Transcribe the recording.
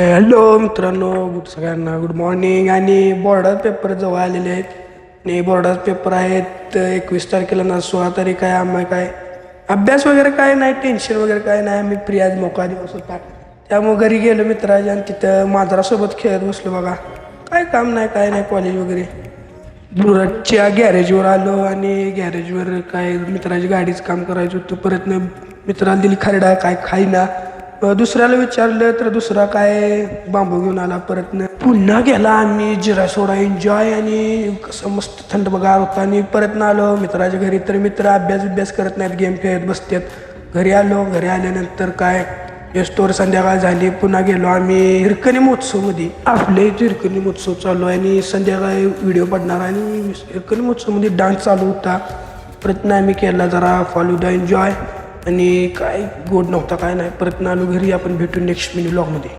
Hello मित्रांनो, सगळ्यांना good morning. आणि बोर्डात पेपर जवळ आलेले आहेत आणि बोर्डात पेपर आहेत 21 तारखेला ना. 16 तारीख आहे. आम्हाला काय अभ्यास वगैरे काय नाही, टेन्शन वगैरे काय नाही. आम्ही फ्री आज मोकळा दिवस होता, त्यामुळे घरी गेलो मित्राच्या आणि तिथं मांजरासोबत खेळत बसलो. बघा काय काम नाही, काय नाही कॉलेज वगैरे. बुरटच्या गॅरेजवर आलो आणि गॅरेजवर काय मित्राची गाडीच काम करायचं होतं. परत मित्राला दिली खरडा, काय खाईना. दुसऱ्याला विचारलं तर दुसरा काय बांबू घेऊन आला. परत पुन्हा गेला आम्ही जिरा सोडा एन्जॉय, आणि कसं मस्त थंडगार होता. आणि परत आलो मित्राच्या घरी, तर मित्र अभ्यास करत नाहीत, गेम खेळत बसतात. घरी आलो, घरी आल्यानंतर काय स्टोर संध्याकाळ झाली. पुन्हा गेलो आम्ही हिरकणी महोत्सवमध्ये. आपल्या इथे हिरकणी महोत्सव चालू आहे आणि संध्याकाळी व्हिडिओ पडणार. आणि हिरकणी महोत्सवमध्ये डान्स चालू होता. परत आम्ही केला जरा फालुदा एन्जॉय, आणि काय गोड नव्हता काय नाही. परत आलो घरी. आपण भेटू नेक्स्ट मिनी व्लॉगमध्ये.